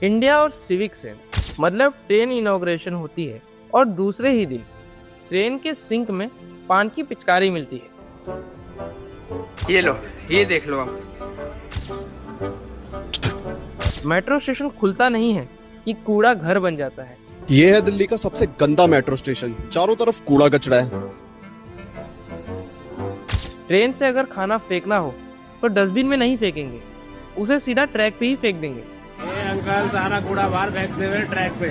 India और civic sense मतलब train inauguration होती है और दूसरे ही दिन ट्रेन के सिंक में पान की पिचकारी मिलती है। ये लो, ये देख लो आप। मेट्रो स्टेशन खुलता नहीं है कि कूड़ा घर बन जाता है। ये है दिल्ली का सबसे गंदा मेट्रो स्टेशन, चारों तरफ कूड़ा कचरा है। ट्रेन से अगर खाना फेंकना हो तो डस्टबिन में नहीं फेंकेंगे, उसे सीधा ट्रैक पे ही फेंक देंगे। अंकल सारा कूड़ा बाहर फेंकते हुए ट्रैक पे।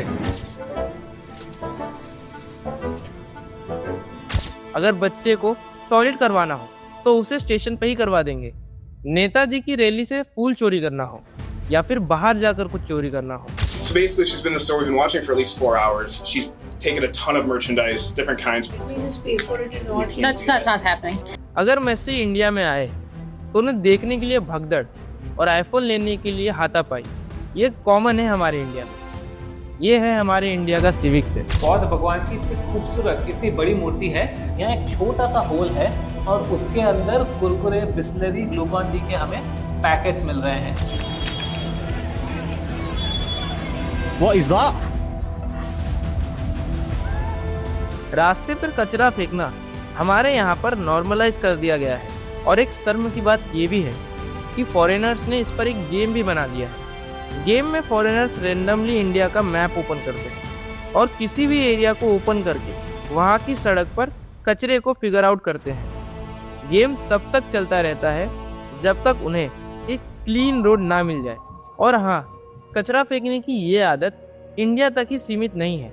अगर बच्चे को टॉयलेट करवाना हो तो उसे स्टेशन पे ही करवा देंगे। नेताजी की रैली से फूल चोरी करना हो या फिर बाहर जाकर कुछ चोरी करना हो। So basically, she's been in the store. We've been watching for at least 4 hours. She's taken a ton of merchandise, different kinds. We just pay for it and not. That's not happening. अगर Messi India में आए तो उन्हें देखने के लिए भगदड़ और आईफोन लेने के लिए हाथापाई, ये कॉमन है हमारे इंडिया में। ये है हमारे इंडिया का सिविक सेंस। बौद्ध भगवान की इतनी खूबसूरत कितनी बड़ी मूर्ति है। यहाँ एक छोटा सा होल है और उसके अंदर कुरकुरे, बिस्लरी, ग्लूकॉन डी के हमें पैकेट्स मिल रहे हैं। What is that? रास्ते पर कचरा फेंकना हमारे यहाँ पर नॉर्मलाइज कर दिया गया है और एक शर्म की बात ये भी है कि फॉरेनर्स ने इस पर एक गेम भी बना दिया है। गेम में फॉरेनर्स रेंडमली इंडिया का मैप ओपन करते हैं और किसी भी एरिया को ओपन करके वहाँ की सड़क पर कचरे को फिगर आउट करते हैं। गेम तब तक चलता रहता है जब तक उन्हें एक क्लीन रोड ना मिल जाए। और हाँ, कचरा फेंकने की ये आदत इंडिया तक ही सीमित नहीं है,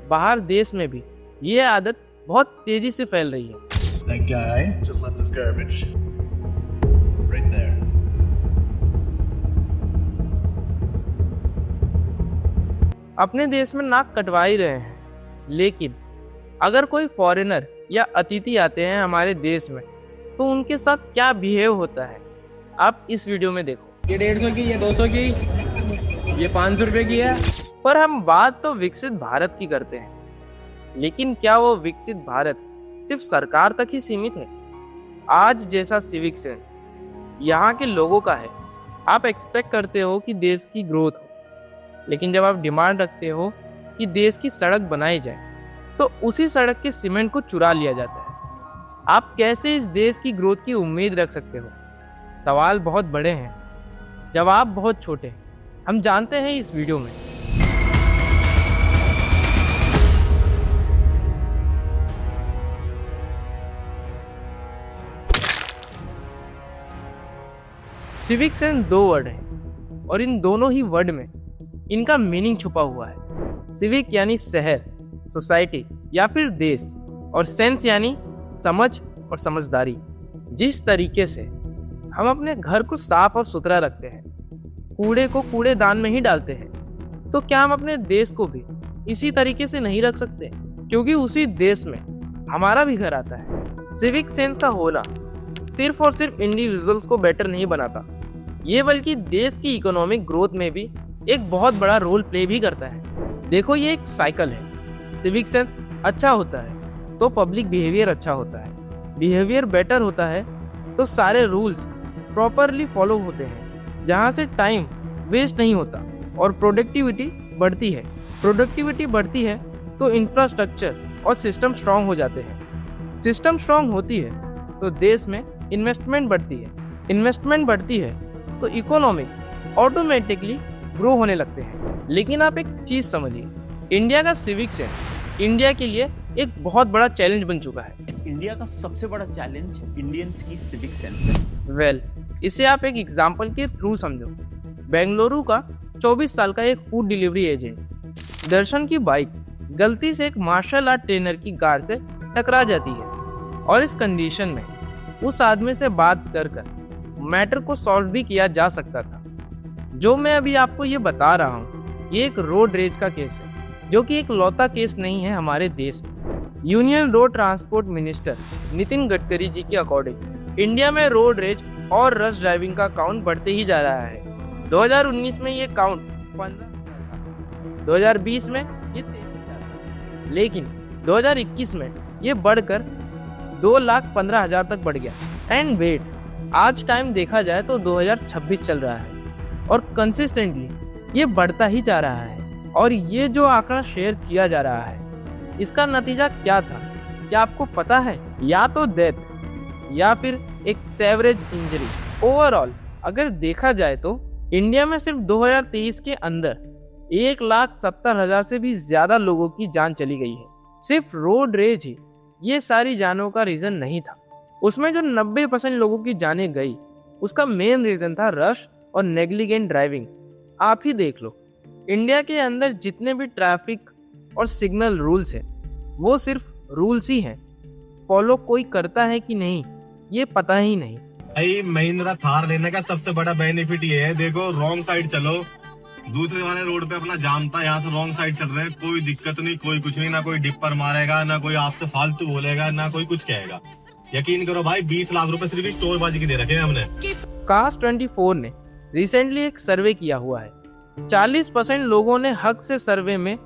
बाहर देश में भी ये आदत बहुत तेजी से फैल रही है। That guy just left his garbage right there. अपने देश में नाक कटवा ही रहे हैं, लेकिन अगर कोई फॉरेनर या अतिथि आते हैं हमारे देश में तो उनके साथ क्या बिहेव होता है आप इस वीडियो में देखो। ये 150 की, ये 200 की, ये 500 रुपए की है। पर हम बात तो विकसित भारत की करते हैं, लेकिन क्या वो विकसित भारत सिर्फ सरकार तक ही सीमित है? आज जैसा सिविक सेंस यहाँ के लोगों का है, आप एक्सपेक्ट करते हो कि देश की ग्रोथ हो, लेकिन जब आप डिमांड रखते हो कि देश की सड़क बनाई जाए तो उसी सड़क के सीमेंट को चुरा लिया जाता है। आप कैसे इस देश की ग्रोथ की उम्मीद रख सकते हो? सवाल बहुत बड़े हैं, जवाब बहुत छोटे हैं। हम जानते हैं इस वीडियो में। सिविक सेंस 2 वर्ड हैं और इन दोनों ही वर्ड में इनका मीनिंग छुपा हुआ है। सिविक यानी शहर, सोसाइटी या फिर देश, और सेंस यानी समझ और समझदारी। जिस तरीके से हम अपने घर को साफ और सुथरा रखते हैं, कूड़े को कूड़ेदान में ही डालते हैं, तो क्या हम अपने देश को भी इसी तरीके से नहीं रख सकते? क्योंकि उसी देश में हमारा भी घर आता है। सिविक सेंस का होना सिर्फ और सिर्फ इंडिविजुअल्स को बेटर नहीं बनाता, ये बल्कि देश की इकोनॉमिक ग्रोथ में भी एक बहुत बड़ा रोल प्ले भी करता है। देखो, ये एक साइकिल है। सिविक सेंस अच्छा होता है तो पब्लिक बिहेवियर अच्छा होता है, बिहेवियर बेटर होता है तो सारे रूल्स प्रॉपरली फॉलो होते हैं, जहाँ से टाइम वेस्ट नहीं होता और प्रोडक्टिविटी बढ़ती है। प्रोडक्टिविटी बढ़ती है तो इंफ्रास्ट्रक्चर और सिस्टम स्ट्रांग हो जाते हैं। सिस्टम स्ट्रांग होती है तो देश में इन्वेस्टमेंट बढ़ती है। इन्वेस्टमेंट बढ़ती है तो इकोनॉमी ऑटोमेटिकली ग्रो होने लगते हैं। लेकिन आप एक चीज़ समझिए, इंडिया का सिविक सेंस इंडिया के लिए एक बहुत बड़ा चैलेंज बन चुका है। इंडिया का सबसे बड़ा चैलेंज इंडियंस की सिविक सेंस है। इसे आप एक एग्जाम्पल के थ्रू समझो। बेंगलुरु का 24 साल का एक फूड डिलीवरी एजेंट दर्शन की बाइक गलती से एक मार्शल आर्ट ट्रेनर की कार से टकरा जाती है और इस कंडीशन में उस आदमी से बात कर मैटर को सॉल्व भी किया जा सकता था। जो मैं अभी आपको ये बता रहा हूँ, ये एक रोड रेज का केस है, जो कि एक लौता केस नहीं है हमारे देश में। Union road transport minister Nitin Gadkari ji के अकॉर्डिंग इंडिया में रोड रेज और रश ड्राइविंग का काउंट बढ़ते ही जा रहा है। 2019 में ये काउंट 15 था, 2020 में ये 23,000 था, लेकिन 2021 में ये बढ़कर 2,15,000 तक बढ़ गया। एंड वेट, आज टाइम देखा जाए तो 2026 चल रहा है और कंसिस्टेंटली ये बढ़ता ही जा रहा है और ये जो आंकड़ा शेयर किया जा रहा है, इसका नतीजा क्या था क्या आपको पता है? या तो डेथ या फिर एक सेवरेज इंजरी। ओवरऑल अगर देखा जाए तो इंडिया में सिर्फ 2023 के अंदर 1,70,000 से भी ज्यादा लोगों की जान चली गई है। सिर्फ रोड रेज ही ये सारी जानों का रीजन नहीं था। उसमें जो 90% लोगों की जानें गई उसका मेन रीजन था रश और नेग्लिजेंट ड्राइविंग। आप ही देख लो, इंडिया के अंदर जितने भी ट्रैफिक और सिग्नल रूल्स हैं वो सिर्फ रूल्स ही हैं, फॉलो कोई करता है कि नहीं ये पता ही नहीं। भाई महिंद्रा थार लेने का सबसे बड़ा बेनिफिट ये है, देखो रॉन्ग साइड चलो, दूसरे वाले रोड पे अपना जाम था, यहाँ से रॉन्ग साइड चल रहे हैं, कोई दिक्कत नहीं, कोई कुछ नहीं, ना कोई डिपर मारेगा, ना कोई आपसे फालतू बोलेगा, ना कोई कुछ कहेगा। यकीन करो भाई 20 लाख रुपए सिर्फ स्टोरबाजी के दे रखे हैं हमने। कास्ट 24 ने रिसेंटली एक सर्वे किया हुआ है। 40% लोगों ने हक से सर्वे में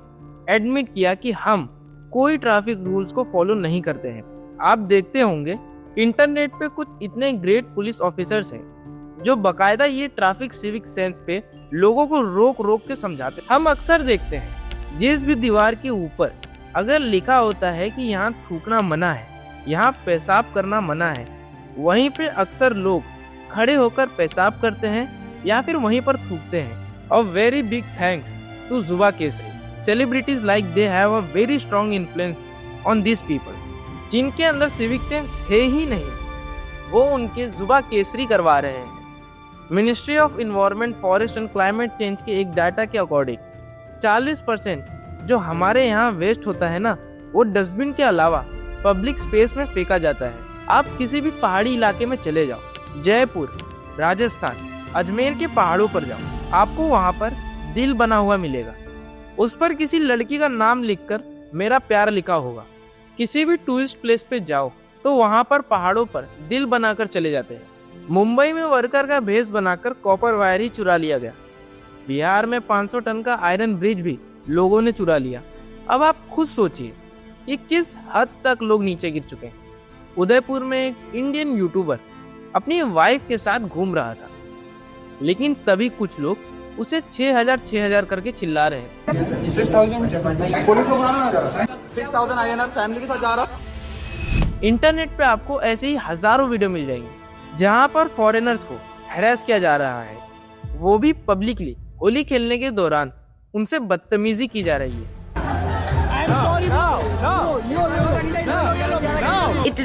एडमिट किया कि हम कोई ट्रैफिक रूल्स को फॉलो नहीं करते हैं। आप देखते होंगे इंटरनेट पे कुछ इतने ग्रेट पुलिस ऑफिसर्स हैं जो बकायदा ये ट्रैफिक सिविक सेंस पे लोगों को रोक रोक के समझाते। हम अक्सर देखते हैं जिस भी दीवार के ऊपर अगर लिखा होता है कि यहाँ थूकना मना है, यहाँ पेशाब करना मना है, वहीं पे अक्सर लोग खड़े होकर पेशाब करते हैं या फिर वहीं पर थूकते हैं। और वेरी बिग थैंक्स टू जुबा Kesari. Celebrities like they have a very strong influence on this people. जिनके अंदर सिविक सेंस है ही नहीं वो उनके जुबा केसरी करवा रहे हैं। Ministry of environment, forest and climate change के एक डाटा के अकॉर्डिंग 40% जो हमारे यहाँ वेस्ट होता है ना वो डस्टबिन के अलावा पब्लिक स्पेस में फेंका जाता है। आप किसी भी पहाड़ी इलाके में चले जाओ, जयपुर, राजस्थान, अजमेर के पहाड़ों पर जाओ, आपको वहाँ पर दिल बना हुआ मिलेगा। उस पर किसी लड़की का नाम लिखकर मेरा प्यार लिखा होगा। किसी भी टूरिस्ट प्लेस पे जाओ तो वहाँ पर पहाड़ों पर दिल बनाकर चले जाते हैं। मुंबई में वर्कर का भेष बनाकर कॉपर वायर ही चुरा लिया गया। बिहार में 500 टन का आयरन ब्रिज भी लोगों ने चुरा लिया। अब आप खुद सोचिए कि किस हद तक लोग नीचे गिर चुके हैं। उदयपुर में एक इंडियन यूट्यूबर अपनी वाइफ के साथ घूम रहा था, लेकिन तभी कुछ लोग उसे 6,000 करके चिल्ला रहे हैं। 6,000 INR फैमिली के साथ जा रहा। इंटरनेट पे आपको ऐसे ही हजारों वीडियो मिल जाएंगे जहां पर फॉरेनर्स को हैरेस किया जा रहा है, वो भी पब्लिकली। होली खेलने के दौरान उनसे बदतमीजी की जा रही है।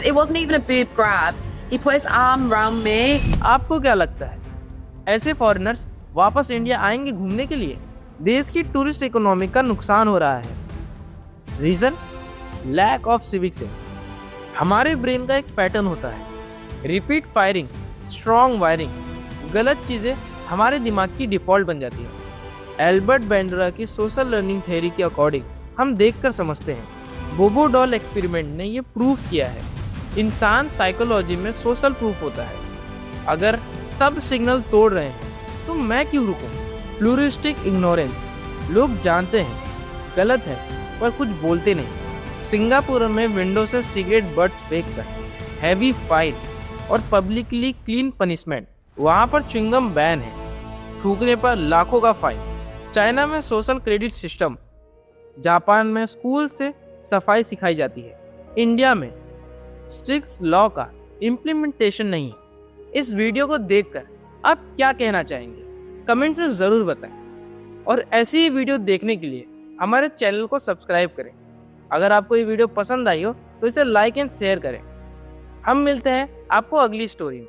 It wasn't even a boob grab. He put his arm around me. आपको क्या लगता है ऐसे फॉरेनर्स वापस इंडिया आएंगे घूमने के लिए? देश की टूरिस्ट इकोनॉमी का नुकसान हो रहा है। Reason lack of civic sense. हमारे ब्रेन का एक पैटर्न होता है, रिपीट फायरिंग, स्ट्रॉन्ग वायरिंग। गलत चीज़ें हमारे दिमाग की डिफ़ॉल्ट बन जाती है। एल्बर्ट बैंड्रा की सोशल लर्निंग थ्योरी के अकॉर्डिंग हम देखकर समझते हैं। बोबो डॉल एक्सपेरिमेंट ने ये प्रूव किया है इंसान साइकोलॉजी में सोशल प्रूफ होता है। अगर सब सिग्नल तोड़ रहे हैं तो मैं क्यों रुकूं? Pluralistic ignorance. लोग जानते हैं गलत है पर कुछ बोलते नहीं। सिंगापुर में विंडो से सिगरेट बट्स फेंककर हैवी फाइन और पब्लिकली क्लीन पनिशमेंट। वहाँ पर च्युइंगम बैन है, थूकने पर लाखों का फाइन। चाइना में सोशल क्रेडिट सिस्टम। जापान में स्कूल से सफाई सिखाई जाती है। इंडिया में स्ट्रिक्ट लॉ का इम्प्लीमेंटेशन नहीं है। इस वीडियो को देखकर आप क्या कहना चाहेंगे कमेंट्स में ज़रूर बताएं। और ऐसी ही वीडियो देखने के लिए हमारे चैनल को सब्सक्राइब करें। अगर आपको ये वीडियो पसंद आई हो तो इसे लाइक एंड शेयर करें। हम मिलते हैं आपको अगली स्टोरी में।